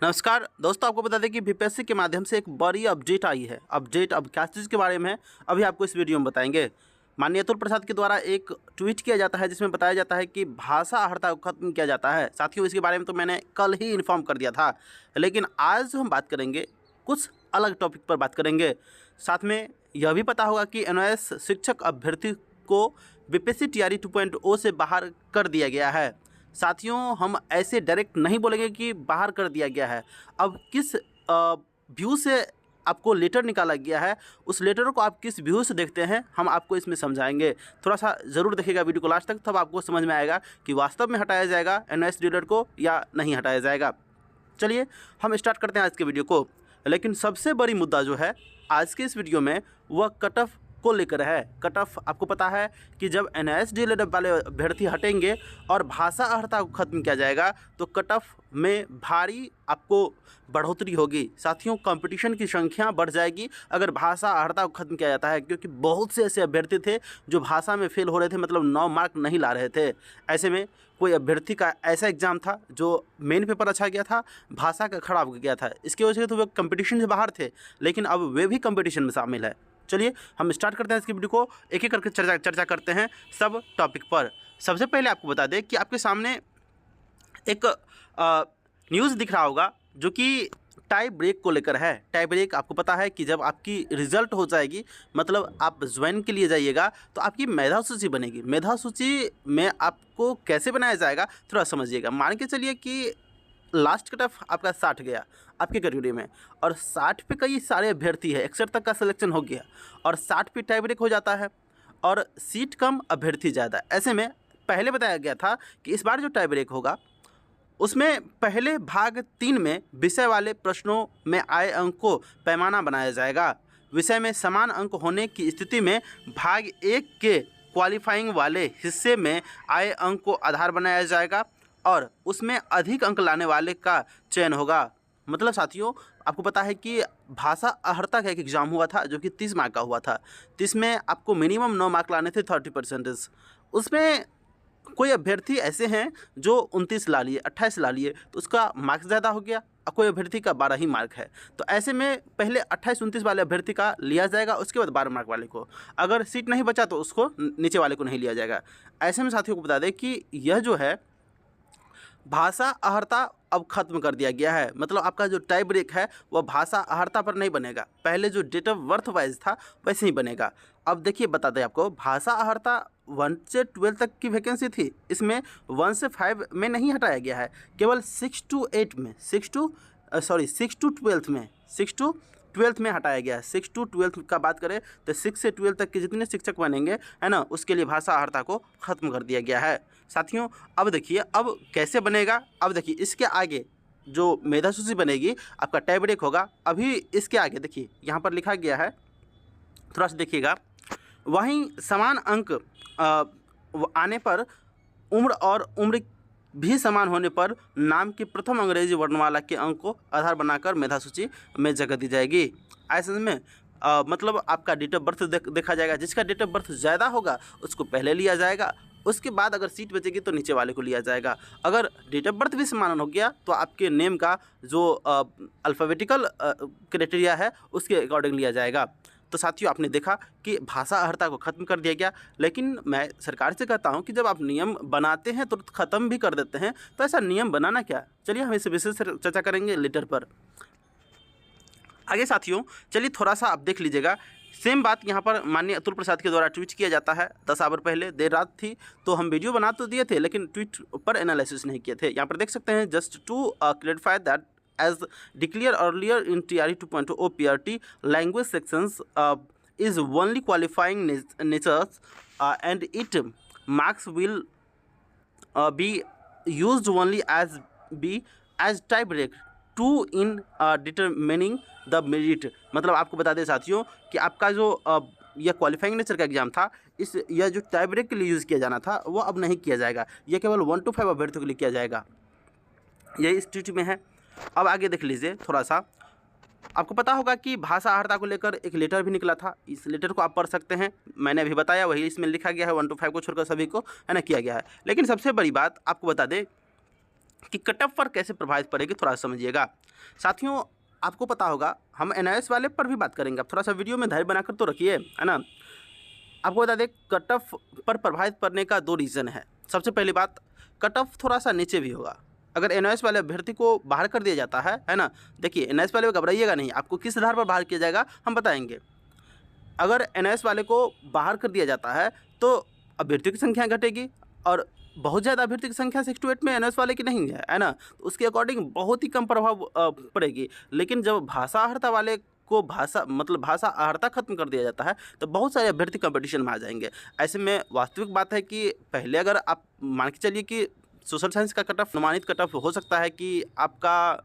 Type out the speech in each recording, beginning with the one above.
नमस्कार दोस्तों, आपको बता दें कि बीपीएससी के माध्यम से एक बड़ी अपडेट आई है। अपडेट अब क्या चीज़ के बारे में है अभी आपको इस वीडियो में बताएंगे। माननीय अतुल प्रसाद के द्वारा एक ट्वीट किया जाता है जिसमें बताया जाता है कि भाषा अहर्ता को खत्म किया जाता है। साथियों, इसके बारे में तो मैंने कल ही इन्फॉर्म कर दिया था, लेकिन आज हम बात करेंगे कुछ अलग टॉपिक पर बात करेंगे। साथ में यह भी पता होगा कि एनओएस शिक्षक अभ्यर्थी को बीपीएससी टीआरई 2.0 से बाहर कर दिया गया है। साथियों, हम ऐसे डायरेक्ट नहीं बोलेंगे कि बाहर कर दिया गया है। अब किस व्यू से आपको लेटर निकाला गया है, उस लेटर को आप किस व्यू से देखते हैं, हम आपको इसमें समझाएंगे। थोड़ा सा ज़रूर देखिएगा वीडियो को लास्ट तक, तब आपको समझ में आएगा कि वास्तव में हटाया जाएगा एनओएस रीडर को या नहीं हटाया जाएगा। चलिए हम स्टार्ट करते हैं आज के वीडियो को। लेकिन सबसे बड़ी मुद्दा जो है आज के इस वीडियो में वह कट ऑफ को लेकर है। कट ऑफ आपको पता है कि जब एनआईएस डीएलएड वाले अभ्यर्थी हटेंगे और भाषा अहर्ता को खत्म किया जाएगा तो कट ऑफ में भारी आपको बढ़ोतरी होगी। साथियों, कंपटीशन की संख्या बढ़ जाएगी अगर भाषा अहर्ता को खत्म किया जाता है, क्योंकि बहुत से ऐसे अभ्यर्थी थे जो भाषा में फेल हो रहे थे, मतलब 9 मार्क नहीं ला रहे थे। ऐसे में कोई अभ्यर्थी का ऐसा एग्ज़ाम था जो मेन पेपर अच्छा गया था, भाषा का खराब गया था, इसकी वजह से तो वे कंपटीशन से बाहर थे, लेकिन अब वे भी कंपटीशन में शामिल है। चलिए हम स्टार्ट करते हैं इसकी वीडियो को, एक एक करके चर्चा करते हैं सब टॉपिक पर। सबसे पहले आपको बता दें कि आपके सामने एक न्यूज़ दिख रहा होगा जो कि टाई ब्रेक को लेकर है। टाई ब्रेक आपको पता है कि जब आपकी रिज़ल्ट हो जाएगी, मतलब आप ज्वाइन के लिए जाइएगा, तो आपकी मेधा सूची बनेगी। मेधा सूची में आपको कैसे बनाया जाएगा थोड़ा समझिएगा। मान के चलिए कि लास्ट कट ऑफ आपका 60 गया आपके कैटेगरी में, और 60 पे कई सारे अभ्यर्थी है, 61 तक का सिलेक्शन हो गया और 60 पे टाई ब्रेक हो जाता है और सीट कम अभ्यर्थी ज़्यादा। ऐसे में पहले बताया गया था कि इस बार जो टाई ब्रेक होगा उसमें पहले भाग 3 में विषय वाले प्रश्नों में आए अंक को पैमाना बनाया जाएगा। विषय में समान अंक होने की स्थिति में भाग 1 के क्वालिफाइंग वाले हिस्से में आए अंक को आधार बनाया जाएगा और उसमें अधिक अंक लाने वाले का चयन होगा। मतलब साथियों, आपको पता है कि भाषा अहर्ता का एक एग्ज़ाम हुआ था जो कि 30 मार्क का हुआ था। 30 में आपको मिनिमम 9 मार्क लाने थे, 30%। उसमें कोई अभ्यर्थी ऐसे हैं जो 29 ला लिए, 28 ला लिए, तो उसका मार्क्स ज़्यादा हो गया, और कोई अभ्यर्थी का 12 ही मार्क है। तो ऐसे में पहले 28-29 वाले अभ्यर्थी का लिया जाएगा, उसके बाद 12 मार्क वाले को। अगर सीट नहीं बचा तो उसको नीचे वाले को नहीं लिया जाएगा। ऐसे में साथियों को बता दें कि यह जो है भाषा अहर्ता अब खत्म कर दिया गया है। मतलब आपका जो टाई ब्रेक है वह भाषा अहर्ता पर नहीं बनेगा, पहले जो डेट ऑफ बर्थ वाइज था वैसे ही बनेगा। अब देखिए, बता दें आपको, भाषा अहर्ता 1 से 12 तक की वैकेंसी थी, इसमें 1 से 5 में नहीं हटाया गया है, केवल 6 to 8 में, 6 to 12 में हटाया गया है। 6 to 12 का बात करें तो 6 से 12 तक के जितने शिक्षक बनेंगे, है ना, उसके लिए भाषा अहर्ता को ख़त्म कर दिया गया है। साथियों, अब देखिए अब कैसे बनेगा। अब देखिए इसके आगे जो मेधा सूची बनेगी, आपका टाई ब्रेक होगा। अभी इसके आगे देखिए यहाँ पर लिखा गया है, थोड़ा सा देखिएगा। वहीं समान अंक आने पर उम्र भी समान होने पर नाम की प्रथम अंग्रेजी वर्णमाला के अंक को आधार बनाकर मेधा सूची में जगह दी जाएगी। ऐसे में मतलब आपका डेट ऑफ बर्थ देखा जाएगा। जिसका डेट ऑफ बर्थ ज़्यादा होगा उसको पहले लिया जाएगा, उसके बाद अगर सीट बचेगी तो नीचे वाले को लिया जाएगा। अगर डेट ऑफ बर्थ भी समान हो गया तो आपके नेम का जो अल्फ़ाबेटिकल क्राइटेरिया है उसके अकॉर्डिंग लिया जाएगा। तो साथियों, आपने देखा कि भाषा अहर्ता को ख़त्म कर दिया गया, लेकिन मैं सरकार से कहता हूं कि जब आप नियम बनाते हैं तो ख़त्म भी कर देते हैं, तो ऐसा नियम बनाना क्या। चलिए हम इस विषय से चर्चा करेंगे लेटर पर आगे। साथियों चलिए थोड़ा सा आप देख लीजिएगा, सेम बात यहाँ पर माननीय अतुल प्रसाद के द्वारा ट्वीट किया जाता है। 10 आवर पहले, देर रात थी तो हम वीडियो बना तो दिए थे लेकिन ट्वीट पर एनालिसिस नहीं किए थे। यहाँ पर देख सकते हैं, just to clarify that as declared earlier in TRE 2.0 PRT language sections is only qualifying natures and it marks will be used only as tie break to in determining the merit। मतलब आपको बता दें साथियों कि आपका जो यह qualifying nature का एग्जाम था, यह जो टाई ब्रेक के लिए यूज़ किया जाना था वो अब नहीं किया जाएगा। यह केवल 1 to 5 अभ्यर्थियों के लिए किया जाएगा। यही इस ट्वीट में है। अब आगे देख लीजिए थोड़ा सा। आपको पता होगा कि भाषा अहर्ता को लेकर एक लेटर भी निकला था। इस लेटर को आप पढ़ सकते हैं, मैंने अभी बताया वही इसमें लिखा गया है। 1 to 5 को छोड़कर सभी को, है ना, किया गया है। लेकिन सबसे बड़ी बात आपको बता दें कि कट ऑफ पर कैसे प्रभावित पड़ेगी, थोड़ा समझिएगा। साथियों आपको पता होगा हम एनआईएस वाले पर भी बात करेंगे, आप थोड़ा सा वीडियो में धैर्य बनाकर तो रखिए, है ना। आपको बता दें कट ऑफ पर प्रभावित पड़ने का 2 रीज़न है। सबसे पहली बात, कट ऑफ थोड़ा सा नीचे भी होगा अगर एनआईएस वाले अभ्यर्थी को बाहर कर दिया जाता है ना। देखिए एनआईएस वाले घबराइएगा नहीं, आपको किस आधार पर बाहर किया जाएगा हम बताएंगे। अगर एनआईएस वाले को बाहर कर दिया जाता है तो अभ्यर्थियों की संख्या घटेगी, और बहुत ज़्यादा अभ्यर्थी की संख्या 6 to 8 में एनआईएस वाले की नहीं है ना, तो उसके अकॉर्डिंग बहुत ही कम प्रभाव पड़ेगी। लेकिन जब भाषा अर्हता वाले को भाषा अर्हता खत्म कर दिया जाता है तो बहुत सारे अभ्यर्थी कंपटीशन में आ जाएंगे। ऐसे में वास्तविक बात है कि पहले अगर आप मान के चलिए कि सोशल साइंस का कट ऑफ अनुमानित कट ऑफ हो सकता है कि आपका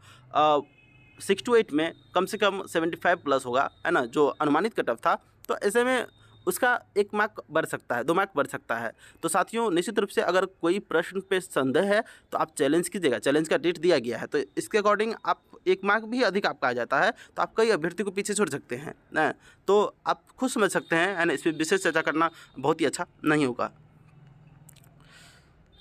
6 to 8 में कम से कम 75 प्लस होगा, है ना, जो अनुमानित कट ऑफ था। तो ऐसे में उसका 1 मार्क बढ़ सकता है, 2 मार्क बढ़ सकता है। तो साथियों निश्चित रूप से अगर कोई प्रश्न पे संदेह है तो आप चैलेंज कीजिएगा, चैलेंज का डेट दिया गया है तो इसके अकॉर्डिंग आप 1 मार्क भी अधिक आपका आ जाता है तो आप कई अभ्यर्थी को पीछे छोड़ सकते हैं ना। तो आप खुद समझ सकते हैं, है ना, इस पर विशेष चर्चा करना बहुत ही अच्छा नहीं होगा।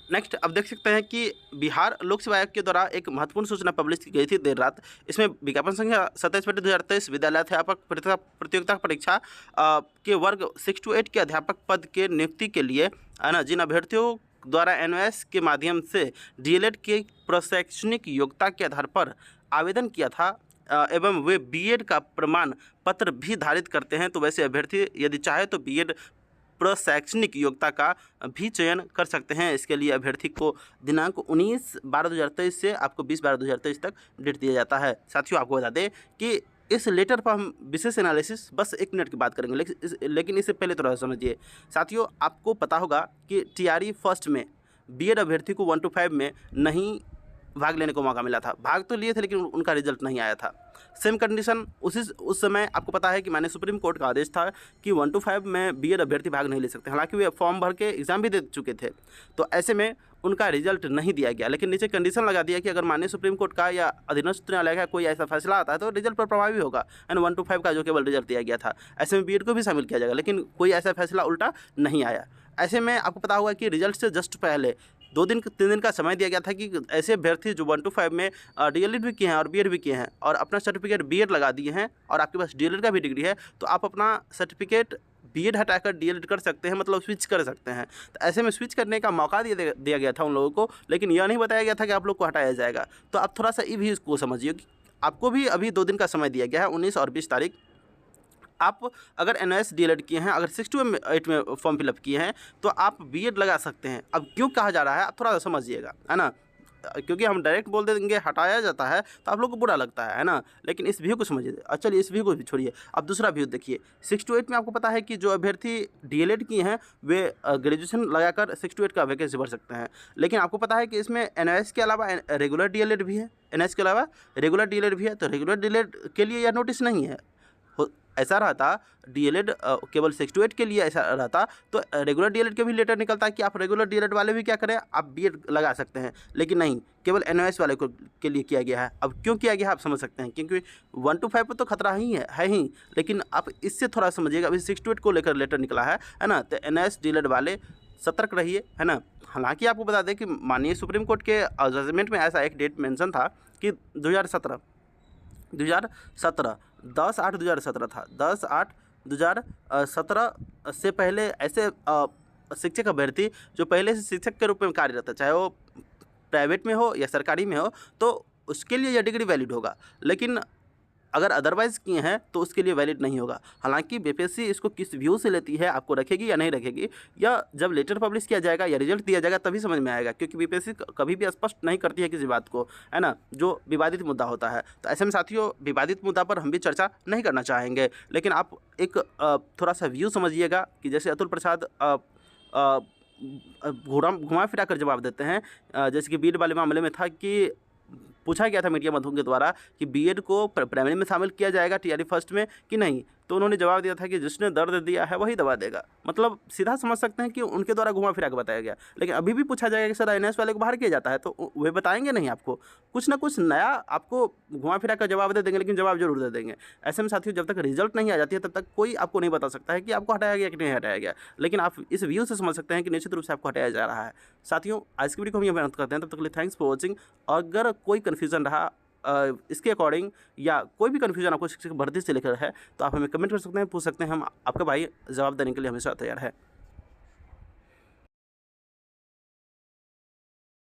नेक्स्ट अब देख सकते हैं कि बिहार लोक सेवा आयोग के द्वारा एक महत्वपूर्ण सूचना पब्लिश की गई थी देर रात। इसमें विज्ञापन संख्या 27/2023 विद्यालय अध्यापक प्रतियोगिता परीक्षा के वर्ग 6 to 8 के अध्यापक पद के नियुक्ति के लिए, है ना, जिन अभ्यर्थियों द्वारा एनआईएस के माध्यम से डीएलएड की प्रशैक्षणिक योग्यता के आधार पर आवेदन किया था एवं वे बीएड का प्रमाण पत्र भी धारित करते हैं, तो वैसे अभ्यर्थी यदि चाहे तो बीएड प्रशैक्षणिक योग्यता का भी चयन कर सकते हैं। इसके लिए अभ्यर्थी को दिनांक 19/12/2023 से आपको 20/12/2023 तक डेट दिया जाता है। साथियों आपको बता दें कि इस लेटर पर हम विशेष एनालिसिस बस 1 मिनट की बात करेंगे, लेकिन इससे पहले थोड़ा समझिए। साथियों आपको पता होगा कि टीआरई फर्स्ट में बीएड अभ्यर्थी को 1 to 5 में नहीं भाग लेने को मौका मिला था। भाग तो लिए थे लेकिन उनका रिजल्ट नहीं आया था। सेम कंडीशन उस समय आपको पता है कि मैंने सुप्रीम कोर्ट का आदेश था कि 1 to 5 में बीएड अभ्यर्थी भाग नहीं ले सकते, हालांकि वे फॉर्म भर के एग्ज़ाम भी दे चुके थे। तो ऐसे में उनका रिजल्ट नहीं दिया गया, लेकिन नीचे कंडीशन लगा दिया कि अगर माननीय सुप्रीम कोर्ट का या अधीनस्थ न्यायालय का कोई ऐसा फैसला आता है तो रिजल्ट पर प्रभावी होगा, एंड 1 to 5 का जो केवल रिजल्ट दिया गया था। ऐसे में बीएड को भी शामिल किया जाएगा, लेकिन कोई ऐसा फैसला उल्टा नहीं आया। ऐसे में आपको पता होगा कि रिजल्ट से जस्ट पहले 2-3 दिन का समय दिया गया था कि ऐसे अभ्यर्थी जो 1 to 5 में डीएलएड भी किए हैं और बीएड भी किए हैं और अपना सर्टिफिकेट बीएड लगा दिए हैं और आपके पास डीएलएड का भी डिग्री है, तो आप अपना सर्टिफिकेट बीएड हटाकर डीएलएड कर सकते हैं, मतलब स्विच कर सकते हैं। तो ऐसे में स्विच करने का मौका दिया गया था उन लोगों को, लेकिन यह नहीं बताया गया था कि आप लोग को हटाया जाएगा। तो आप थोड़ा सा ये भी इसको समझिए कि आपको भी अभी 2 दिन का समय दिया गया है, 19 और 20 तारीख। आप अगर एनआईएस डीएलएड किए हैं, अगर 6 to 8 में फॉर्म फिलअप किए हैं तो आप बीएड लगा सकते हैं। अब क्यों कहा जा रहा है आप थोड़ा सा समझिएगा, है ना, क्योंकि हम डायरेक्ट बोल देंगे हटाया जाता है तो आप लोग को बुरा लगता है ना, लेकिन इस व्यू को समझिए। चलिए इस व्यू को भी छोड़िए, अब दूसरा व्यू देखिए। 6 to 8 में आपको पता है कि जो अभ्यर्थी डीएलएड किए हैं वे ग्रेजुएशन लगाकर 6 to 8 का वैकेंसी भर सकते हैं, लेकिन आपको पता है कि इसमें एनआईएस के अलावा रेगुलर डीएलएड भी है, एनआईएस के अलावा रेगुलर डीएलएड भी है। तो रेगुलर डीएलएड के लिए यह नोटिस नहीं है, ऐसा रहता डीएलएड केवल 6 to 8 के लिए ऐसा रहता तो रेगुलर डीएलएड के भी लेटर निकलता कि आप रेगुलर डीएलएड वाले भी क्या करें, आप बीएड लगा सकते हैं, लेकिन नहीं, केवल एनआईएस वाले को के लिए किया गया है। अब क्यों किया गया है आप समझ सकते हैं, क्योंकि 1 to 5 पर तो खतरा ही है, लेकिन आप इससे थोड़ा समझिएगा। अभी 6 to 8 को लेकर लेटर निकला है ना, तो एनआईएस डीएलएड वाले सतर्क रहिए, है ना। हालांकि आपको बता दें कि माननीय सुप्रीम कोर्ट के जजमेंट में ऐसा एक डेट मेंशन था कि 2017 10/8/2017 था। 10/8/2017 से पहले ऐसे शिक्षक अभ्यर्थी जो पहले से शिक्षक के रूप में कार्यरत है, चाहे वो प्राइवेट में हो या सरकारी में हो, तो उसके लिए यह डिग्री वैलिड होगा, लेकिन अगर अदरवाइज़ किए हैं तो उसके लिए वैलिड नहीं होगा। हालांकि बीपीएससी इसको किस व्यू से लेती है, आपको रखेगी या नहीं रखेगी, या जब लेटर पब्लिश किया जाएगा या रिजल्ट दिया जाएगा तभी समझ में आएगा, क्योंकि बीपीएससी कभी भी स्पष्ट नहीं करती है किसी बात को, है ना, जो विवादित मुद्दा होता है। तो ऐसे में साथियों विवादित मुद्दा पर हम भी चर्चा नहीं करना चाहेंगे, लेकिन आप एक थोड़ा सा व्यू समझिएगा कि जैसे अतुल प्रसाद घुमा फिरा कर जवाब देते हैं, जैसे कि बीएड वाले मामले में था कि पूछा गया था मीडिया मधु के द्वारा कि बीएड को प्राइमरी में शामिल किया जाएगा टीआरई फर्स्ट में कि नहीं, तो उन्होंने जवाब दिया था कि जिसने दर्द दिया है वही दवा देगा। मतलब सीधा समझ सकते हैं कि उनके द्वारा घुमा फिरा के बताया गया। लेकिन अभी भी पूछा जाएगा कि सर एनआईएस वाले को बाहर किया जाता है, तो वे बताएंगे नहीं, आपको कुछ ना कुछ नया आपको घुमा फिरा कर जवाब दे देंगे, लेकिन जवाब जरूर दे देंगे। ऐसे में साथियों जब तक रिजल्ट नहीं आ जाती है तब तक कोई आपको नहीं बता सकता है कि आपको हटाया गया कि नहीं हटाया गया, लेकिन आप इस व्यू से समझ सकते हैं कि निश्चित रूप से आपको हटाया जा रहा है। साथियों आज की वीडियो को हम ये मेहनत करते हैं, तब तक के लिए थैंक्स फॉर वॉचिंग। अगर कोई कन्फ्यूजन रहा इसके अकॉर्डिंग या कोई भी कन्फ्यूजन आपको शिक्षक भर्ती से लेकर है तो आप हमें कमेंट कर सकते हैं, पूछ सकते हैं। हम आपका भाई जवाब देने के लिए हमेशा तैयार है।